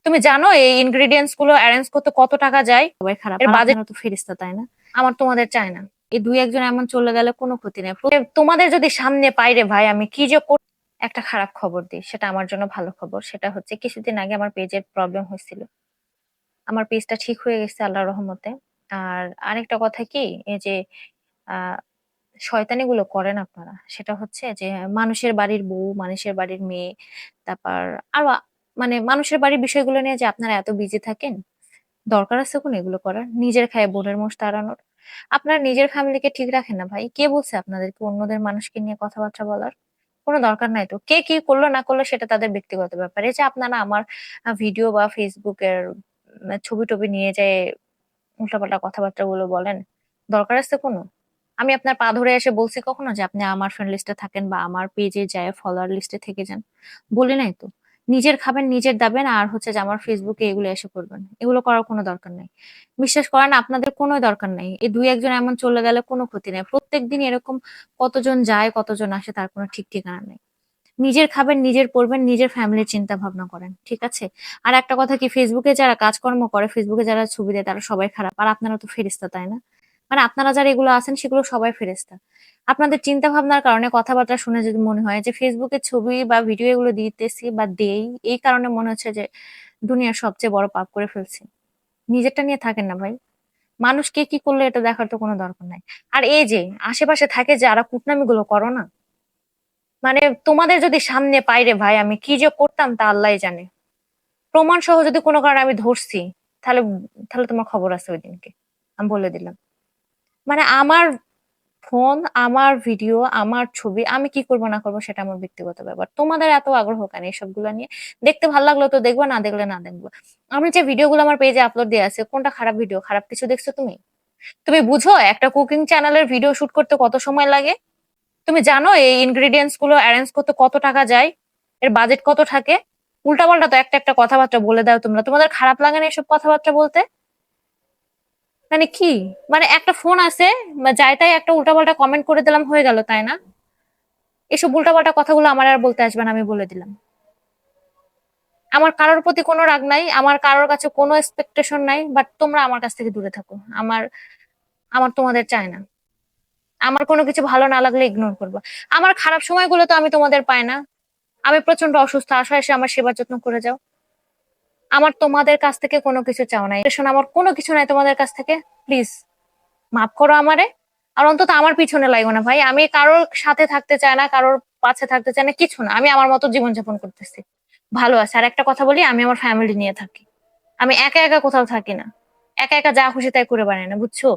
তুমি জানো এই ইনগ্রেডিয়েন্টস গুলো অ্যারেঞ্জ করতে কত টাকা যায়? সবাই খারাপ এর আর বাজেট আপনারা তো ফেরেশতা, তাই না? আমার তোমাদের চাই না। এই দুই একজন এমন চলে গেলে কোনো ক্ষতি নেই। তোমাদের যদি সামনে পাই রে ভাই, আমি কি যে একটা খারাপ খবর দিই, সেটা আমার জন্য ভালো খবর। সেটা হচ্ছে কিছুদিন আগে আমার পেজের প্রবলেম হয়েছিল, আমার পেজটা ঠিক হয়ে গেছে আল্লাহর রহমতে। আর আরেকটা কথা কি, এই যে আহ শয়তানি গুলো করেন আপনারা, সেটা হচ্ছে যে মানুষের বাড়ির বউ, মানুষের বাড়ির মেয়ে, তারপর আরো মানে মানুষের বাড়ির বিষয়গুলো নিয়ে যে আপনারা এত বিজি থাকেন, দরকার আছে কোন এগুলো করার? নিজের খায় বোনের মোষ তাড়ানোর। আপনারা নিজের ফ্যামিলিকে ঠিক রাখেন না ভাই। কে বলছে আপনাদেরকে অন্যদের মানুষকে নিয়ে কথাবার্তা বলার? কোনো দরকার নাই তো। কে কি করলো না করলো সেটা তাদের ব্যক্তিগত ব্যাপার। এই যে আপনারা আমার ভিডিও বা ফেসবুকের ছবি টবি নিয়ে যায় উল্টাপাল্টা কথাবার্তা গুলো বলেন, দরকার আছে কোনো? আমি আপনার পা ধরে এসে বলছি কখনো যে আপনি আমার ফ্রেন্ড লিস্টে থাকেন বা আমার পেজে যায় ফলোয়ার লিস্টে থেকে যান? বলি নাই তো। নিজের খাবেন নিজের দাবেন, আর হচ্ছে যে আমার ফেসবুকে এগুলো এসে করবেন, এগুলো করার কোনো দরকার নাই। বিশ্বাস করেন আপনাদের কোনো দরকার নাই। এই দুই একজন এমন চলে গেলে কোনো ক্ষতি নেই। প্রত্যেকদিন এরকম কতজন যায় কতজন আসে তার কোনো ঠিক ঠিকানা নেই। নিজের খাবেন নিজের পড়বেন, নিজের ফ্যামিলির চিন্তা ভাবনা করেন, ঠিক আছে? আর একটা কথা কি, ফেসবুকে যারা কাজকর্ম করে, ফেসবুকে যারা ছবি দেয়, তারা সবাই খারাপ। আর আপনারা তো ফেরেশতা, তাই না? মানে আপনারা যারা এগুলো আছেন সেগুলো সবাই ফেরেশতা। আপনাদের চিন্তা ভাবনার কারণে, কথাবার্তা শুনে যদি মনে হয় যে ফেসবুকে ছবি বা ভিডিও এগুলো দিতেছি বা দেই, এই কারণে মনে হচ্ছে যে দুনিয়ার সবচেয়ে বড় পাপ করে ফেলছি। নিজেরটা নিয়ে থাকেন না ভাই। মানুষ কে কি করলো এটা দেখার তো কোনো দরকার নাই। আর এই যে আশেপাশে থাকে যারা কুটনামি গুলো করো না, মানে তোমাদের যদি সামনে পাই রে ভাই, আমি কি যে করতাম তা আল্লাহই জানে। প্রমাণ সহ যদি কোনো কারণে আমি ধরছি, তাহলে তাহলে তোমার খবর আছে ওই দিনকে, আমি বলে দিলাম। মানে আমার ফোন, আমার ভিডিও, আমার ছবি, আমি কি করবো না করবো সেটা আমার ব্যক্তিগত ব্যাপার। তোমাদের এত আগ্রহ কেন এইসব গুলা নিয়ে? দেখতে ভালো লাগলো তো দেখবো, না দেখলে না দেখবো। আমি যে ভিডিওগুলো আমার পেজে আপলোড দিয়ে আছে, কোনটা খারাপ ভিডিও? খারাপ কিছু দেখছো তুমি? তুমি বুঝো একটা কুকিং চ্যানেলের ভিডিও শুট করতে কত সময় লাগে? তুমি জানো এই ইনগ্রেডিয়েন্টস গুলো অ্যারেঞ্জ করতে কত টাকা যায়? এর বাজেট কত থাকে? উল্টাপাল্টা তো একটা একটা কথাবার্তা বলে দাও তোমরা। তোমাদের খারাপ লাগে না এসব কথাবার্তা বলতে? মানে কি, মানে একটা ফোন আছে, বা যাই তাই একটা উল্টাপাল্টা কমেন্ট করে দিলাম হয়ে গেল, তাই না? এসব উল্টাপাল্টা কথাগুলো আমার আর বলতে আসবে না, আমি বলে দিলাম। আমার কারোর প্রতি কোনো রাগ নাই, আমার কারোর কাছে কোনো এক্সপেকটেশন নাই, বাট তোমরা আমার কাছ থেকে দূরে থাকো। আমার আমার তোমাদের চাই না। আমার কোনো কিছু ভালো না লাগলে ইগনোর করবো। আমার খারাপ সময়গুলো তো আমি তোমাদের পাই না। আমি প্রচন্ড অসুস্থ, আসো এসে আমার সেবা যত্ন করে যাও। আমার তোমাদের কাছ থেকে কোনো কিছু চাও নাই, শোনো, আমার কোনো কিছু নাই তোমাদের কাছ থেকে। প্লিজ মাফ করো আমারে। আর অন্তত আমার পিছনে লাগো না ভাই। আমি কারোর সাথে থাকতে চাই না, কারোর পাশে থাকতে চাই না, কিছু না। আমি আমার মতো জীবনযাপন করতেছি, ভালো আছে। আর একটা কথা বলি, আমি আমার ফ্যামিলি নিয়ে থাকি। আমি একা একা কোথাও থাকি না। একা একা যা খুশি তাই করে বেড়াই না, বুঝছো?